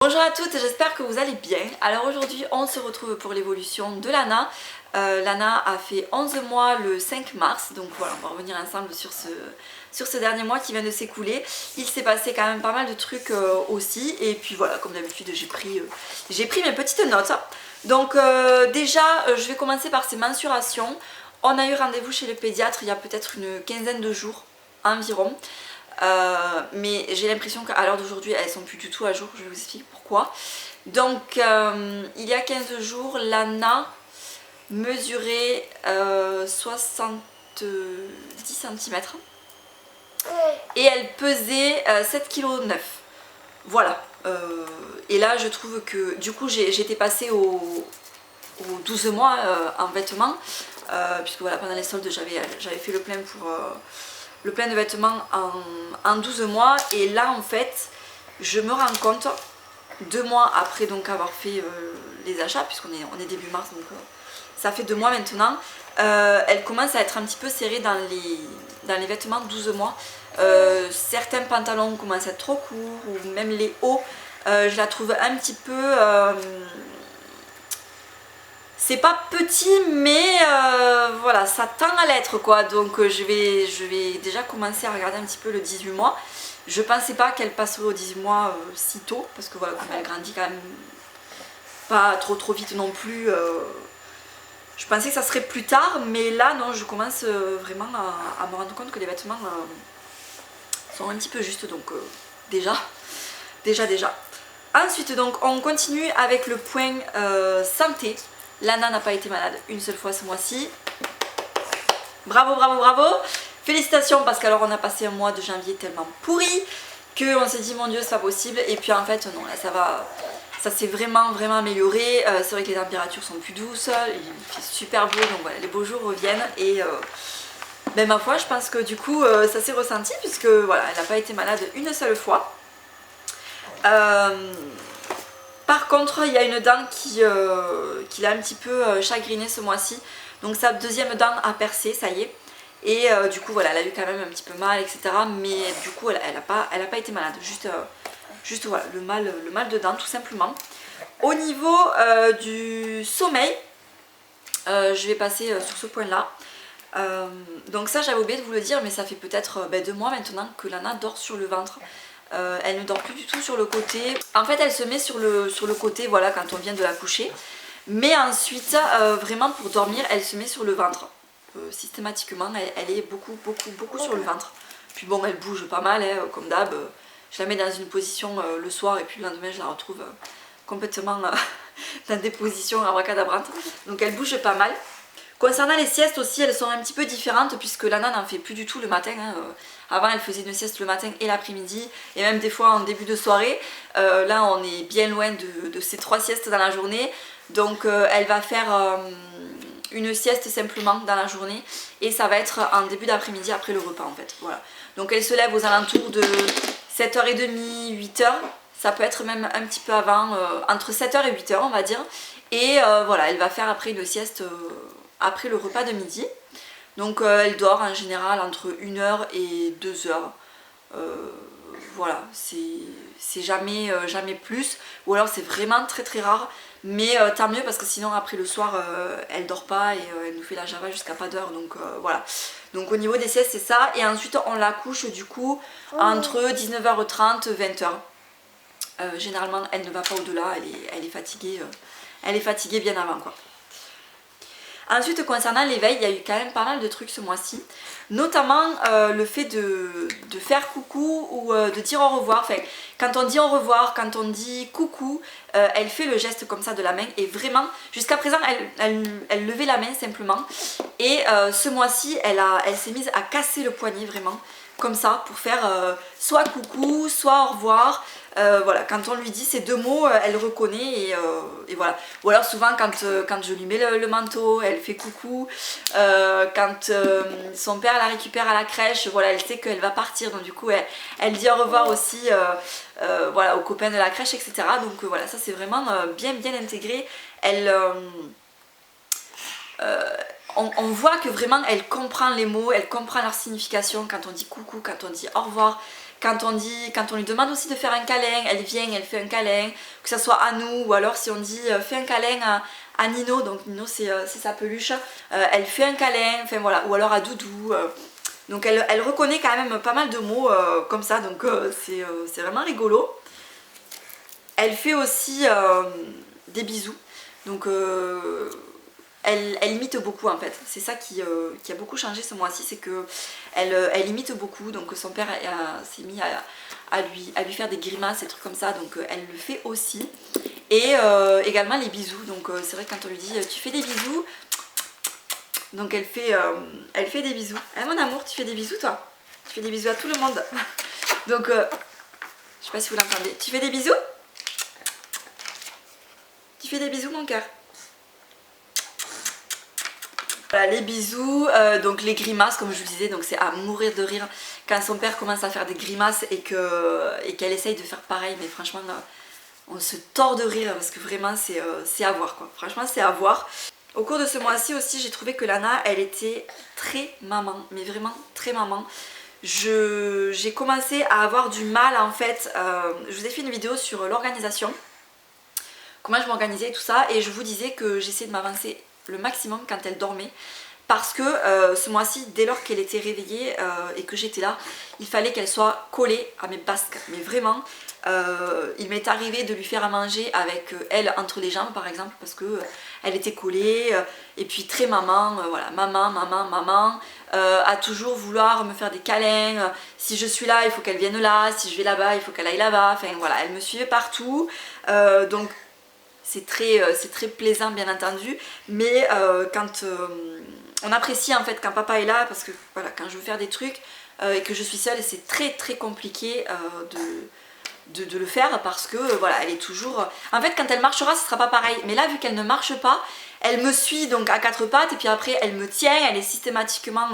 Bonjour à toutes, j'espère que vous allez bien. Alors aujourd'hui on se retrouve pour l'évolution de Lana. Lana a fait 11 mois le 5 mars, donc voilà, on va revenir ensemble sur ce dernier mois qui vient de s'écouler. Il s'est passé quand même pas mal de trucs aussi, et puis voilà, comme d'habitude j'ai pris mes petites notes. Donc déjà je vais commencer par ces mensurations. On a eu rendez-vous chez le pédiatre il y a peut-être une quinzaine de jours environ. Mais j'ai l'impression qu'à l'heure d'aujourd'hui elles sont plus du tout à jour, je vais vous expliquer pourquoi. Donc il y a 15 jours Lana mesurait 70 cm et elle pesait 7,9 kg. Voilà. Et là je trouve que du coup j'étais passée aux 12 mois en vêtements, puisque voilà, pendant les soldes j'avais fait le plein pour le plein de vêtements en 12 mois, et là en fait je me rends compte 2 mois après donc avoir fait les achats, puisqu'on est début mars, donc ça fait 2 mois maintenant, elle commence à être un petit peu serrée dans les vêtements 12 mois. Certains pantalons commencent à être trop courts, ou même les hauts, je la trouve un petit peu... c'est pas petit, mais voilà, ça tend à l'être quoi. Donc je vais déjà commencer à regarder un petit peu le 18 mois. Je pensais pas qu'elle passerait au 18 mois si tôt, parce que voilà, comme elle grandit quand même pas trop vite non plus. Je pensais que ça serait plus tard, mais là non, je commence vraiment à me rendre compte que les vêtements sont un petit peu justes, donc déjà. Ensuite donc on continue avec le point santé. Lana n'a pas été malade une seule fois ce mois-ci. Bravo, bravo, bravo. Félicitations, parce qu'alors on a passé un mois de janvier tellement pourri qu'on s'est dit mon Dieu c'est pas possible. Et puis en fait non, là ça va, ça s'est vraiment amélioré. C'est vrai que les températures sont plus douces, il fait super beau, donc voilà, les beaux jours reviennent. Et ben, ma foi je pense que du coup ça s'est ressenti, puisque voilà, elle n'a pas été malade une seule fois. Par contre, il y a une dent qui l'a un petit peu chagrinée ce mois-ci. Donc sa deuxième dent a percé, ça y est. Et du coup, voilà, elle a eu quand même un petit peu mal, etc. Mais du coup, elle n'a pas été malade. Juste voilà, le mal de dent, tout simplement. Au niveau du sommeil, je vais passer sur ce point-là. Donc ça, j'avais oublié de vous le dire, mais ça fait peut-être 2 mois maintenant que Lana dort sur le ventre. Elle ne dort plus du tout sur le côté. En fait elle se met sur le côté, voilà, quand on vient de la coucher. Mais ensuite vraiment pour dormir elle se met sur le ventre. Systématiquement elle est beaucoup sur le ventre. Puis bon, elle bouge pas mal hein, comme d'hab. Je la mets dans une position le soir, et puis le lendemain je la retrouve complètement dans des positions abracadabrantes. Donc elle bouge pas mal. Concernant les siestes aussi, elles sont un petit peu différentes, puisque Lana n'en fait plus du tout le matin. Hein. Avant, elle faisait une sieste le matin et l'après-midi, et même des fois en début de soirée. Là, on est bien loin de ces 3 siestes dans la journée. Donc, elle va faire une sieste simplement dans la journée, et ça va être en début d'après-midi après le repas en fait. Voilà. Donc, elle se lève aux alentours de 7h30, 8h. Ça peut être même un petit peu avant, entre 7h et 8h on va dire. Et voilà, elle va faire après une sieste après le repas de midi. Donc elle dort en général entre 1h et 2h. Voilà, c'est jamais plus. Ou alors c'est vraiment très rare. Mais tant mieux, parce que sinon après le soir elle dort pas, et elle nous fait la java jusqu'à pas d'heure. Donc voilà. Donc au niveau des siestes c'est ça. Et ensuite on la couche du coup entre 19h30 20h. Généralement elle ne va pas au-delà, elle est fatiguée. Elle est fatiguée bien avant quoi. Ensuite concernant l'éveil, il y a eu quand même pas mal de trucs ce mois-ci. Notamment le fait de faire coucou, ou de dire au revoir. Enfin, quand on dit au revoir, quand on dit coucou, elle fait le geste comme ça de la main. Et vraiment, jusqu'à présent, elle levait la main simplement. Et ce mois-ci, elle s'est mise à casser le poignet vraiment. Comme ça, pour faire soit coucou, soit au revoir. Voilà, quand on lui dit ces 2 mots, elle reconnaît, et voilà. Ou alors souvent quand je lui mets le manteau, elle fait coucou. Quand son père la récupère à la crèche, voilà, elle sait qu'elle va partir, donc du coup elle dit au revoir aussi voilà, aux copains de la crèche, etc. Donc voilà, ça c'est vraiment bien intégré. On voit que vraiment elle comprend les mots, elle comprend leur signification quand on dit coucou, quand on dit au revoir, Quand on lui demande aussi de faire un câlin, elle vient, elle fait un câlin, que ce soit à nous ou alors si on dit fais un câlin à Nino, donc Nino c'est sa peluche, elle fait un câlin, enfin voilà, ou alors à Doudou. Donc elle reconnaît quand même pas mal de mots comme ça, donc c'est vraiment rigolo. Elle fait aussi des bisous, donc elle imite beaucoup en fait. C'est ça qui a beaucoup changé ce mois-ci, c'est que elle imite beaucoup, donc son père s'est mis à lui faire des grimaces et trucs comme ça, donc elle le fait aussi. Et également les bisous, donc c'est vrai que quand on lui dit tu fais des bisous, donc elle fait des bisous. Eh mon amour, tu fais des bisous toi? Tu fais des bisous à tout le monde. Donc je sais pas si vous l'entendez. Tu fais des bisous? Tu fais des bisous mon cœur? Voilà les bisous, donc les grimaces comme je vous disais, donc c'est à mourir de rire quand son père commence à faire des grimaces et qu'elle essaye de faire pareil, mais franchement on se tord de rire parce que vraiment c'est à voir quoi, franchement c'est à voir. Au cours de ce mois-ci aussi j'ai trouvé que Lana elle était très maman, mais vraiment très maman. J'ai commencé à avoir du mal en fait, je vous ai fait une vidéo sur l'organisation, comment je m'organisais et tout ça, et je vous disais que j'essayais de m'avancer le maximum quand elle dormait parce que ce mois-ci, dès lors qu'elle était réveillée et que j'étais là, il fallait qu'elle soit collée à mes basques, mais vraiment il m'est arrivé de lui faire à manger avec elle entre les jambes par exemple parce que elle était collée et puis très maman, voilà, maman à toujours vouloir me faire des câlins, si je suis là il faut qu'elle vienne là, si je vais là-bas il faut qu'elle aille là-bas, enfin voilà, elle me suivait partout, donc c'est très plaisant bien entendu, mais quand on apprécie en fait quand papa est là, parce que voilà, quand je veux faire des trucs et que je suis seule, c'est très compliqué de le faire parce que voilà, elle est toujours... En fait quand elle marchera ce sera pas pareil, mais là vu qu'elle ne marche pas, elle me suit donc à quatre pattes et puis après elle me tient, elle est systématiquement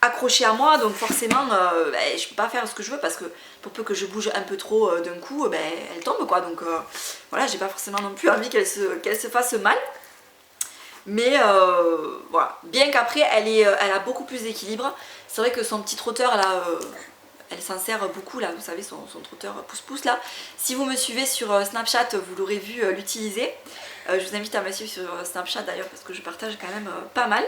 accrochée à moi, donc forcément je peux pas faire ce que je veux parce que pour peu que je bouge un peu trop d'un coup, elle tombe quoi, donc voilà, j'ai pas forcément non plus envie qu'elle se fasse mal. Mais voilà, bien qu'après elle a beaucoup plus d'équilibre. C'est vrai que son petit trotteur là, elle s'en sert beaucoup là, vous savez son trotteur pouce-pouce là. Si vous me suivez sur Snapchat, vous l'aurez vu l'utiliser. Je vous invite à me suivre sur Snapchat d'ailleurs parce que je partage quand même pas mal.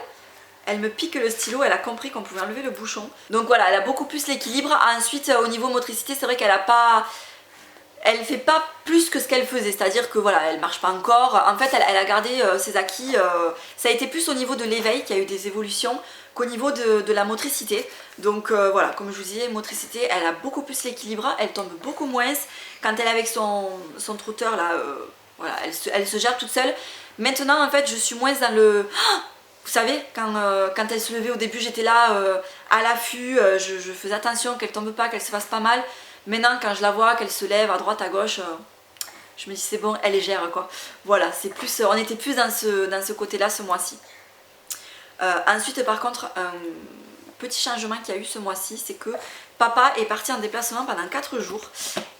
Elle me pique le stylo, elle a compris qu'on pouvait enlever le bouchon. Donc voilà, elle a beaucoup plus l'équilibre. Ensuite au niveau motricité, c'est vrai qu'elle a pas... Elle fait pas plus que ce qu'elle faisait, c'est-à-dire que voilà, elle marche pas encore. En fait, elle a gardé ses acquis. Ça a été plus au niveau de l'éveil qu'il y a eu des évolutions qu'au niveau de la motricité. Donc voilà, comme je vous disais, motricité, elle a beaucoup plus l'équilibre, elle tombe beaucoup moins. Quand elle est avec son trotteur là, voilà, elle se gère toute seule. Maintenant, en fait, je suis moins dans le... Vous savez, quand elle se levait au début, j'étais là à l'affût, je faisais attention qu'elle tombe pas, qu'elle se fasse pas mal. Maintenant quand je la vois, qu'elle se lève à droite, à gauche, je me dis c'est bon, elle les gère quoi. Voilà, c'est plus, on était plus dans ce côté-là ce mois-ci. Ensuite par contre, un petit changement qu'il y a eu ce mois-ci, c'est que papa est parti en déplacement pendant 4 jours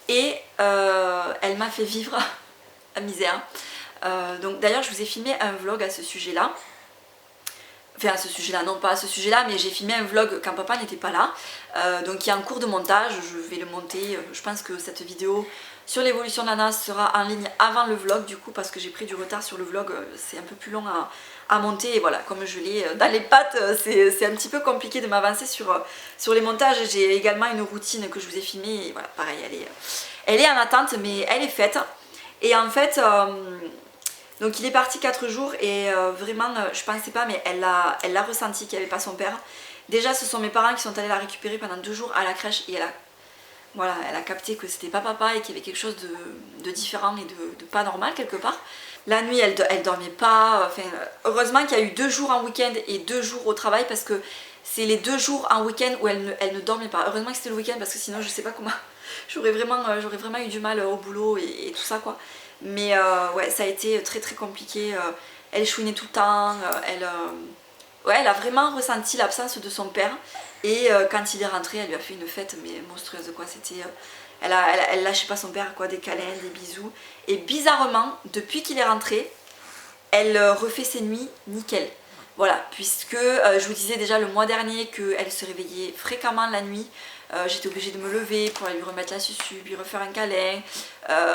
et elle m'a fait vivre la misère. Donc d'ailleurs je vous ai filmé un vlog à ce sujet-là. Enfin à ce sujet-là, non pas à ce sujet-là, mais j'ai filmé un vlog quand papa n'était pas là. Donc il y a en cours de montage, je vais le monter. Je pense que cette vidéo sur l'évolution de Lana sera en ligne avant le vlog du coup parce que j'ai pris du retard sur le vlog, c'est un peu plus long à monter et voilà, comme je l'ai dans les pattes, c'est un petit peu compliqué de m'avancer sur les montages. J'ai également une routine que je vous ai filmée et voilà, pareil, elle est en attente mais elle est faite. Et en fait... donc il est parti 4 jours et vraiment je pensais pas, mais elle l'a ressenti qu'il n'y avait pas son père. Déjà ce sont mes parents qui sont allés la récupérer pendant 2 jours à la crèche et elle a capté que c'était pas papa et qu'il y avait quelque chose de différent et de pas normal quelque part. La nuit elle dormait pas, enfin, heureusement qu'il y a eu 2 jours en week-end et 2 jours au travail parce que c'est les 2 jours en week-end où elle ne dormait pas. Heureusement que c'était le week-end parce que sinon je sais pas comment, j'aurais vraiment eu du mal au boulot et tout ça quoi. Mais ouais, ça a été très compliqué, elle chouinait tout le temps, elle a vraiment ressenti l'absence de son père. Et quand il est rentré, elle lui a fait une fête mais monstrueuse quoi, c'était... elle lâchait pas son père quoi, des câlins, des bisous. Et bizarrement, depuis qu'il est rentré, elle refait ses nuits nickel. Voilà, puisque je vous disais déjà le mois dernier qu'elle se réveillait fréquemment la nuit, j'étais obligée de me lever pour aller lui remettre la susu, lui refaire un câlin.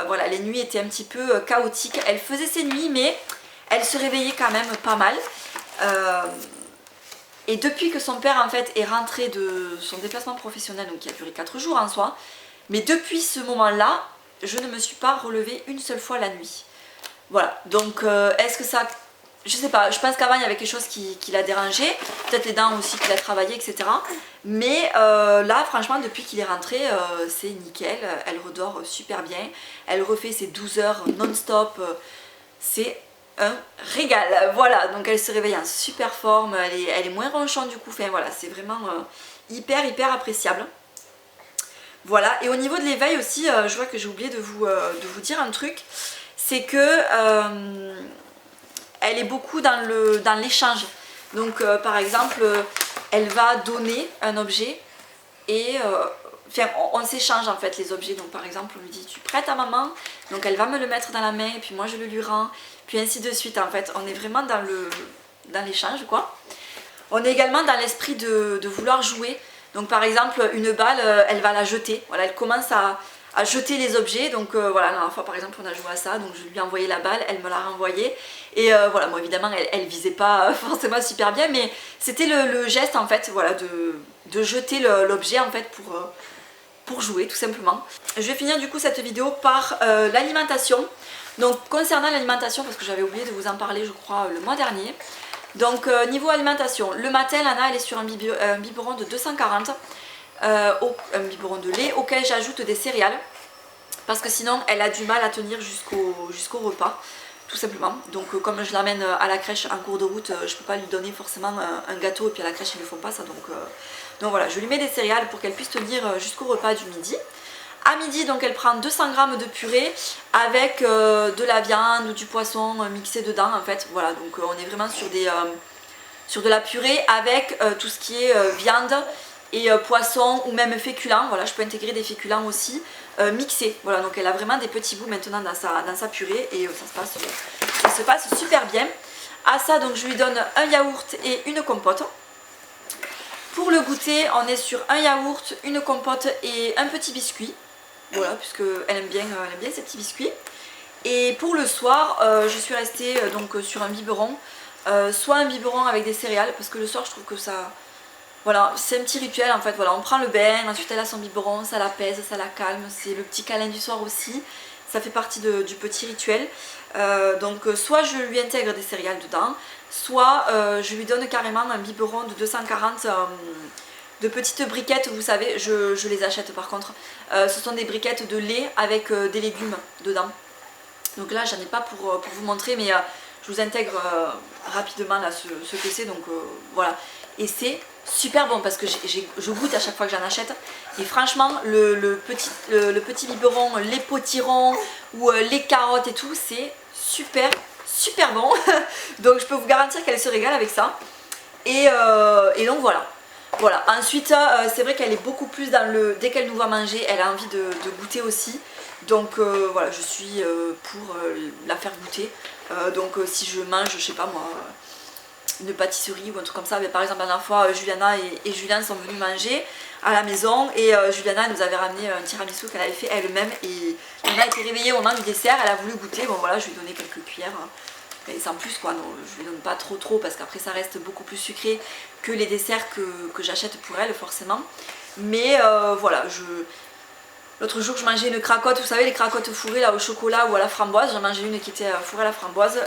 Voilà, les nuits étaient un petit peu chaotiques. Elle faisait ses nuits, mais elle se réveillait quand même pas mal. Et depuis que son père en fait est rentré de son déplacement professionnel, donc qui a duré 4 jours en soi, mais depuis ce moment-là, je ne me suis pas relevée une seule fois la nuit. Voilà, donc est-ce que ça... Je sais pas, je pense qu'avant il y avait quelque chose qui l'a dérangé, peut-être les dents aussi qu'il a travaillé, etc. Mais là, franchement, depuis qu'il est rentré, c'est nickel, elle redort super bien, elle refait ses 12 heures non-stop, c'est un régal. Voilà, donc elle se réveille en super forme, elle est moins ronchante du coup, enfin voilà, c'est vraiment hyper appréciable. Voilà, et au niveau de l'éveil aussi, je vois que j'ai oublié de vous dire un truc, c'est que elle est beaucoup dans l'échange. Donc par exemple, elle va donner un objet et enfin, on s'échange en fait les objets. Donc par exemple, on lui dit tu prêtes à maman, donc elle va me le mettre dans la main et puis moi je le lui rends, puis ainsi de suite. En fait, on est vraiment dans l'échange quoi. On est également dans l'esprit de vouloir jouer. Donc par exemple, une balle, elle va la jeter. Voilà, elle commence à jeter les objets. Donc voilà, la dernière fois par exemple, on a joué à ça. Donc je lui ai envoyé la balle, elle me l'a renvoyée. Et voilà, bon évidemment, elle visait pas forcément super bien, mais c'était le geste en fait, voilà, de jeter l'objet en fait pour jouer tout simplement. Je vais finir du coup cette vidéo par l'alimentation. Donc concernant l'alimentation, parce que j'avais oublié de vous en parler je crois le mois dernier. Donc niveau alimentation, le matin Lana elle est sur un biberon de 240, un biberon de lait auquel j'ajoute des céréales parce que sinon elle a du mal à tenir jusqu'au repas tout simplement. Donc comme je l'amène à la crèche en cours de route, je peux pas lui donner forcément un gâteau et puis à la crèche ils ne font pas ça, donc voilà, je lui mets des céréales pour qu'elle puisse tenir jusqu'au repas du midi. À midi, donc elle prend 200 g de purée avec de la viande ou du poisson mixé dedans en fait. Voilà, donc on est vraiment sur de la purée avec tout ce qui est viande et poisson ou même féculents. Voilà, je peux intégrer des féculents aussi mixés. Voilà, donc elle a vraiment des petits bouts maintenant dans sa purée et ça se passe super bien. À ça, donc je lui donne un yaourt et une compote. Pour le goûter, on est sur un yaourt, une compote et un petit biscuit. Voilà, puisqu'elle aime bien ces petits biscuits. Et pour le soir, je suis restée donc sur un biberon, soit un biberon avec des céréales, parce que le soir je trouve que ça... Voilà, c'est un petit rituel en fait, voilà, on prend le bain, ensuite elle a son biberon, ça l'apaise, ça la calme, c'est le petit câlin du soir aussi, ça fait partie du petit rituel. Donc soit je lui intègre des céréales dedans, soit je lui donne carrément un biberon de 240 de petites briquettes, vous savez, je les achète par contre. Ce sont des briquettes de lait avec des légumes dedans. Donc là, j'en ai pas pour vous montrer, mais je vous intègre rapidement là ce que c'est. Donc voilà. Et c'est super bon parce que je goûte à chaque fois que j'en achète. Et franchement, le petit biberon, les potirons ou les carottes et tout, c'est super bon. Donc je peux vous garantir qu'elle se régale avec ça. Et donc voilà. Voilà, ensuite c'est vrai qu'elle est beaucoup plus dans dès qu'elle nous voit manger, elle a envie de goûter aussi. Donc voilà, je suis pour la faire goûter. Donc si je mange, je sais pas moi, une pâtisserie ou un truc comme ça. Mais par exemple la dernière fois, Juliana et Julien sont venus manger à la maison. Et Juliana nous avait ramené un tiramisu qu'elle avait fait elle-même. Et Juliana a été réveillée au moment du dessert, elle a voulu goûter. Bon voilà, je lui ai donné quelques cuillères. Mais sans plus quoi, non, je lui donne pas trop parce qu'après ça reste beaucoup plus sucré que les desserts que j'achète pour elle forcément. Mais voilà, l'autre jour je mangeais une cracotte, vous savez les cracottes fourrées là au chocolat ou à la framboise, j'en mangeais une qui était fourrée à la framboise,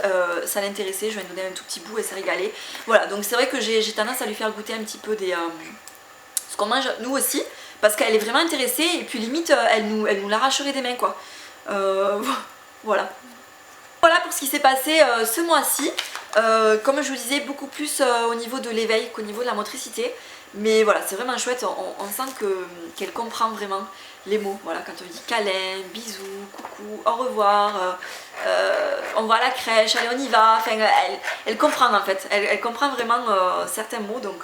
ça l'intéressait, je lui ai donné un tout petit bout et ça régalait. Voilà, donc c'est vrai que j'ai tendance à lui faire goûter un petit peu ce qu'on mange nous aussi, parce qu'elle est vraiment intéressée et puis limite elle nous l'arracherait des mains quoi. Voilà. Voilà pour ce qui s'est passé ce mois-ci. Comme je vous disais, beaucoup plus au niveau de l'éveil qu'au niveau de la motricité. Mais voilà, c'est vraiment chouette, on sent qu'elle comprend vraiment les mots. Voilà, quand on dit câlin, bisous, coucou, au revoir, on va à la crèche, allez on y va. Enfin, elle comprend en fait, elle comprend vraiment certains mots. Donc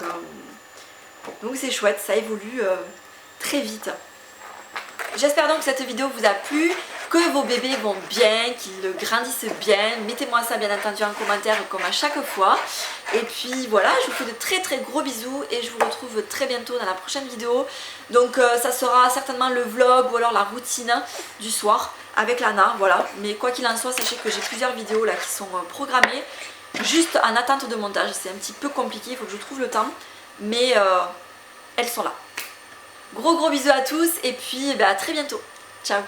c'est chouette, ça évolue très vite. J'espère donc que cette vidéo vous a plu. que vos bébés vont bien, qu'ils grandissent bien. Mettez-moi ça bien entendu en commentaire comme à chaque fois. Et puis voilà, je vous fais de très très gros bisous et je vous retrouve très bientôt dans la prochaine vidéo. Donc ça sera certainement le vlog ou alors la routine du soir avec Lana, voilà. Mais quoi qu'il en soit, sachez que j'ai plusieurs vidéos là qui sont programmées, juste en attente de montage. C'est un petit peu compliqué, il faut que je trouve le temps, mais elles sont là. Gros bisous à tous et puis à très bientôt. Ciao.